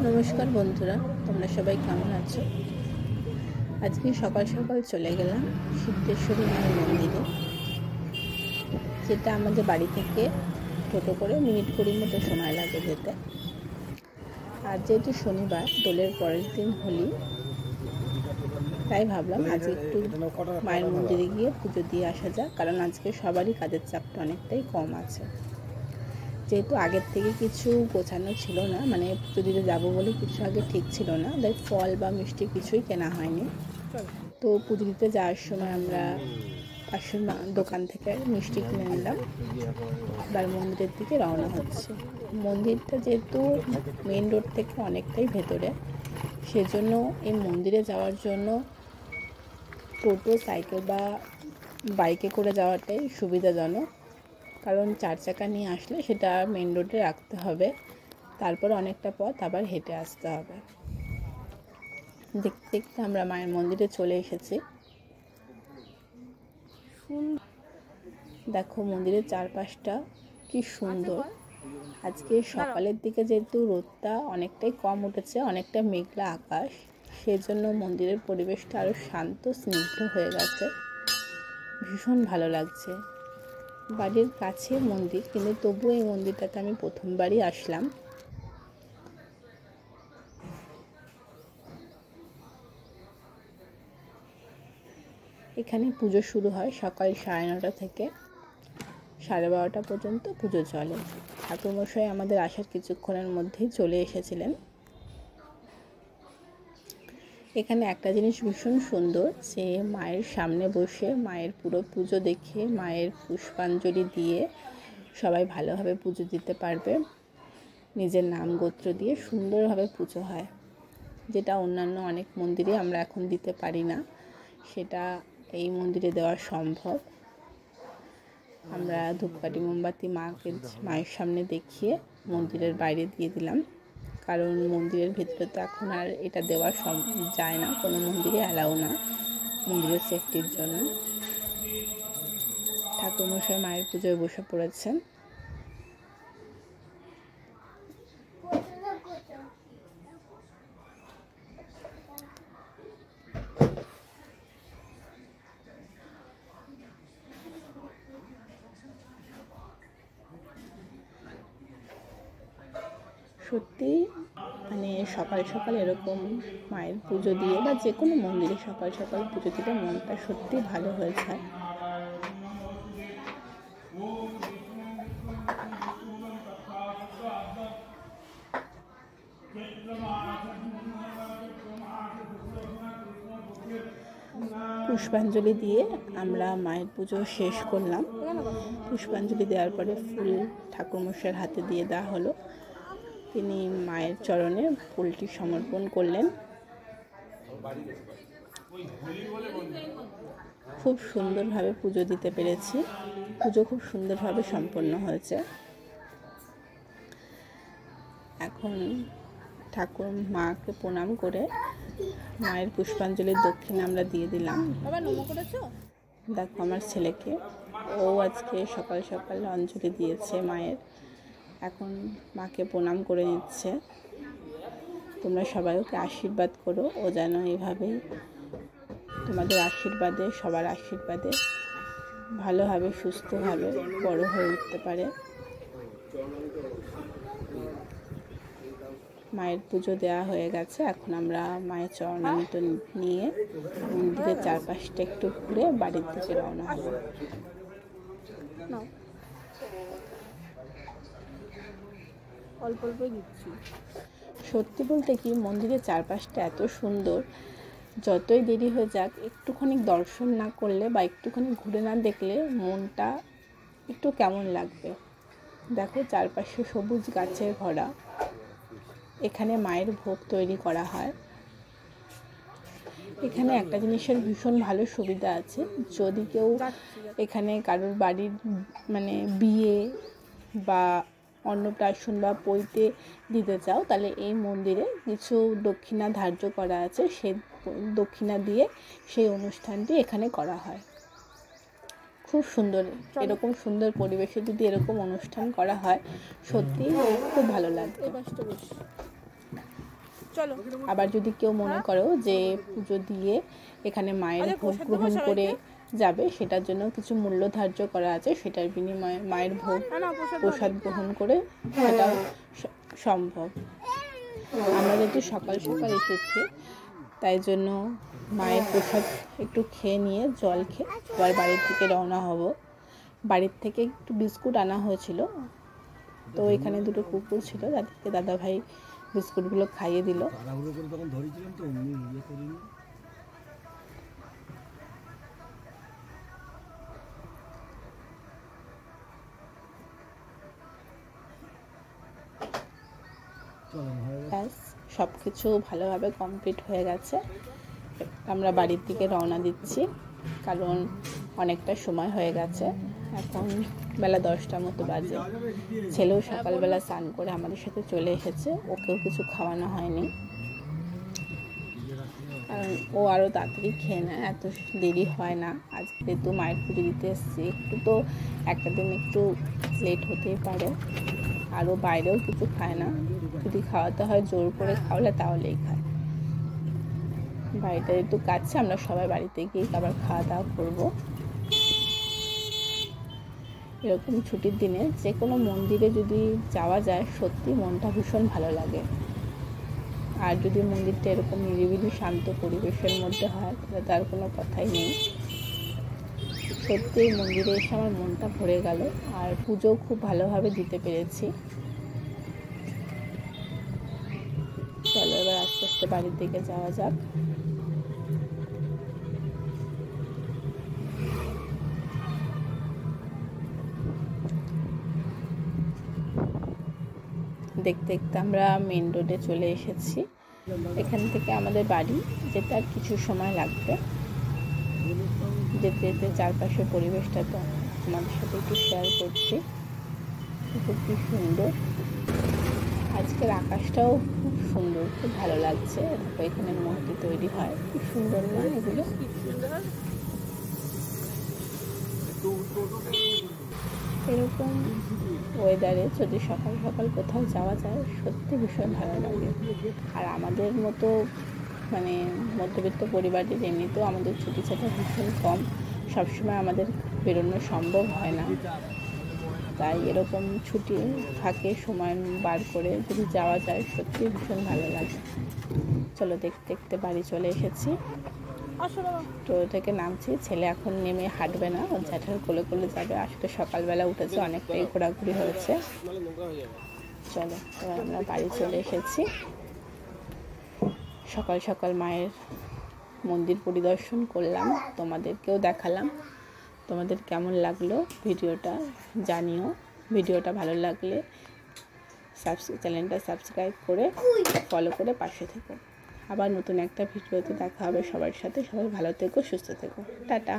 নমস্কার বন্ধুরা, তোমরা সবাই কেমন আছো? আজকে সকাল সকাল চলে গেলাম সিদ্ধেশ্বরী মায়ের মন্দিরে, যেটা আমাদের বাড়ি থেকে টোটো করে মিনিট 20 মতো সময় লাগে যেতে। আর যেহেতু শনিবার, দোলের পরের দিন হোলি, তাই ভাবলাম আজকে একটু মায়ের মন্দিরে গিয়ে পুজো দিয়ে আসা যাক, কারণ আজকে সবারই কাজের চাপটা অনেকটাই কম আছে। যেহেতু আগের থেকে কিছু গোছানো ছিল না, মানে পুজো দিতে যাবো বলে কিছু আগে ঠিক ছিল না, তাই ফল বা মিষ্টি কিছুই কেনা হয়নি। তো পুজো দিতে যাওয়ার সময় আমরা পাশের দোকান থেকে মিষ্টি কিনে নিলাম। এবার মন্দিরের দিকে রওনা হচ্ছে। মন্দিরটা যেহেতু মেন রোড থেকে অনেকটাই ভেতরে, সেজন্য এই মন্দিরে যাওয়ার জন্য টোটো, সাইকেল বা বাইকে করে যাওয়াটাই সুবিধাজনক, কারণ 4 চাকা নিয়ে আসলে সেটা মেন রোডে রাখতে হবে, তারপর অনেকটা পথ আবার হেঁটে আসতে হবে। দেখতে দেখতে আমরা মায়ের মন্দিরে চলে এসেছি। দেখো মন্দিরের চারপাশটা কি সুন্দর। আজকে সকালের দিকে যেহেতু রোদটা অনেকটাই কম উঠেছে, অনেকটা মেঘলা আকাশ, সেজন্য মন্দিরের পরিবেশটা আরও শান্ত স্নিগ্ধ হয়ে গেছে। ভীষণ ভালো লাগছে। বাড়ির কাছে মন্দির, কিন্তু তবুও এই মন্দিরটাতে আমি প্রথমবারই আসলাম। এখানে পুজো শুরু হয় সকাল 9:30 থেকে 12:30 পর্যন্ত পুজো চলে। ঠাকুরমশাই আমাদের আসার কিছুক্ষণের মধ্যেই চলে এসেছিলেন। এখানে একটা জিনিস ভীষণ সুন্দর, যে মায়ের সামনে বসে মায়ের পুরো পুজো দেখে, মায়ের পুষ্পাঞ্জলি দিয়ে সবাই ভালোভাবে পুজো দিতে পারবে। নিজের নাম গোত্র দিয়ে সুন্দরভাবে পুজো হয়, যেটা অন্যান্য অনেক মন্দিরে আমরা এখন দিতে পারি না, সেটা এই মন্দিরে দেওয়া সম্ভব। আমরা ধূপকাঠি মোমবাতি মায়ের সামনে দেখিয়ে মন্দিরের বাইরে দিয়ে দিলাম, কারণ মন্দিরের ভেতরে তো এখন আর এটা দেওয়া যায় না, কোনো মন্দিরে অ্যালাউ না, মন্দিরের সেফটির জন্য। ঠাকুরমশাই মায়ের পুজোয় বসে পড়েছেন। সত্যি মানে সকাল সকাল এরকম মায়ের পুজো দিয়ে বা যে কোনো মন্দিরে সকাল সকাল পুজো দিলে মনটা সত্যি ভালো হয়ে যায়। পুষ্পাঞ্জলি দিয়ে আমরা মায়ের পুজো শেষ করলাম। পুষ্পাঞ্জলি দেওয়ার পরে ফুল ঠাকুরমশাইয়ের হাতে দিয়ে দেওয়া হলো। তিনি মায়ের চরণে ফুলটি সমর্পণ করলেন। খুব সুন্দরভাবে পুজো দিতে পেরেছি। পুজো খুব সুন্দরভাবে সম্পন্ন হয়েছে। এখন ঠাকুর মাকে প্রণাম করে মায়ের পুষ্পাঞ্জলির দক্ষিণা আমরা দিয়ে দিলাম। দেখো আমার ছেলেকে, ও আজকে সকাল সকাল অঞ্জলি দিয়েছে মায়ের, এখন মাকে প্রণাম করে নিচ্ছে। তোমরা সবাই ওকে আশীর্বাদ করো, ও যেন এইভাবেই তোমাদের আশীর্বাদে, সবার আশীর্বাদে ভালোভাবে সুস্থভাবে বড় হয়ে উঠতে পারে। মায়ের পুজো দেওয়া হয়ে গেছে, এখন আমরা মায়ের চরণামৃত নিয়ে মন্দিরের চারপাশটা একটু ঘুরে বাড়ির দিকে রওনা হব। অল্প অল্প দিচ্ছি। সত্যি বলতে কি, মন্দিরের চারপাশটা এত সুন্দর, যতই দেরি হয়ে যাক একটুখানি দর্শন না করলে বা একটুখানি ঘুরে না দেখলে মনটা একটু কেমন লাগবে। দেখো চারপাশে সবুজ গাছের ভরা। এখানে মায়ের ভোগ তৈরি করা হয়। এখানে একটা জিনিসের ভীষণ ভালো সুবিধা আছে, যদি কেউ এখানে কারোর বাড়ির মানে বিয়ে বা অন্নপ্রাশন বা পৈতে দিতে চাও, তাহলে এই মন্দিরে কিছু দক্ষিণা ধার্য করা আছে, সেই দক্ষিণা দিয়ে সেই অনুষ্ঠানটি এখানে করা হয়। খুব সুন্দর, এরকম সুন্দর পরিবেশে যদি এরকম অনুষ্ঠান করা হয় সত্যি খুব ভালো লাগবে। আবার যদি কেউ মনে করো যে পুজো দিয়ে এখানে মায়ের ভোগ গ্রহণ করে যাবে, সেটার জন্য কিছু মূল্য ধার্য করা আছে, সেটার বিনিময়ে মায়ের ভোগ প্রসাদ গ্রহণ করে সেটাও সম্ভব। আমরা যেহেতু সকাল সকাল এসেছি, তাই জন্য মায়ের প্রসাদ একটু খেয়ে নিয়ে জল খেয়ে আবার বাড়ির থেকে রওনা হব। বাড়ির থেকে একটু বিস্কুট আনা হয়েছিল, তো এখানে দুটো কুকুর ছিল, তাদেরকে দাদাভাই বিস্কুটগুলো খাইয়ে দিল। ব্যাস সব কিছু ভালোভাবে কমপ্লিট হয়ে গেছে। আমরা বাড়ির দিকে রওনা দিচ্ছি, কারণ অনেকটা সময় হয়ে গেছে। এখন বেলা 10টার মতো বাজে। ছেলেও সকালবেলা স্নান করে আমাদের সাথে চলে এসেছে, ওকেও কিছু খাওয়ানো হয়নি, কারণ ও আরও তাড়াতাড়ি খেয়ে নেয়, এত দেরি হয় না। আজকে তো মায়ের পুজো দিতে এসেছি, একটু তো একটা দিন একটু লেট হতেই পারে। আরও বাইরেও কিছু খায় না, যদি খাওয়াতে হয় জোর করে খাওয়ালে তাহলেই খায়। বাড়িটা একটু কাছে, আমরা সবাই বাড়িতে গিয়ে আবার খাওয়া দাওয়া করবো। এরকম ছুটির দিনে যে কোনো মন্দিরে যদি যাওয়া যায়, সত্যি মনটা ভীষণ ভালো লাগে। আর যদি মন্দিরটা এরকম নিরিবিলি শান্ত পরিবেশের মধ্যে হয়, তাহলে তার কোনো কথাই নেই। সত্যি মন্দিরে এসে আমার মনটা ভরে গেল, আর পুজোও খুব ভালোভাবে দিতে পেরেছি। চলো এবার আস্তে আস্তে বাড়ির দিকে যাওয়া যাক। দেখতে দেখতে আমরা মেন রোডে চলে এসেছি। এখান থেকে আমাদের বাড়ি যেতে আর কিছু সময় লাগবে। যেতে যেতে চারপাশের পরিবেশটা তো তোমাদের সাথে একটু শেয়ার করছি। খুব সুন্দর, আজকের আকাশটাও খুব সুন্দর, খুব ভালো লাগছে। দেখো এখানে মূর্তি তৈরি হয়, খুব সুন্দর না এগুলো? এরকম ওয়েদারে যদি সকাল সকাল কোথাও যাওয়া যায়, সত্যি ভীষণ ভালো লাগে। আর আমাদের মতো মানে মধ্যবিত্ত পরিবারের এমনিতেও আমাদের ছুটি ছাটা ভীষণ কম, সবসময় আমাদের বেরোনো সম্ভব হয় না। তাই এরকম ছুটি থাকে, সময় বার করে যদি যাওয়া যায়, সত্যি ভীষণ ভালো লাগে। চলো দেখতে দেখতে বাড়ি চলে এসেছি। টোটো থেকে নামছি, ছেলে এখন নেমে হাঁটবে না, ওর জ্যাঠার কোলে কোলে যাবে। আসলে সকালবেলা উঠেছে, অনেকটাই ঘোরাঘুরি হয়েছে। চলো এবার আমরা বাড়ি চলে এসেছি। সকাল সকাল মায়ের মন্দির পরিদর্শন করলাম, তোমাদেরকেও দেখালাম। তোমাদের কেমন লাগলো ভিডিওটা জানিও। ভিডিওটা ভালো লাগলে চ্যানেলটা সাবস্ক্রাইব করে ফলো করে পাশে থেকো। আবার নতুন একটা ভিডিওতে দেখা হবে সবার সাথে। সবাই ভালো থেকো, সুস্থ থেকো, টাটা।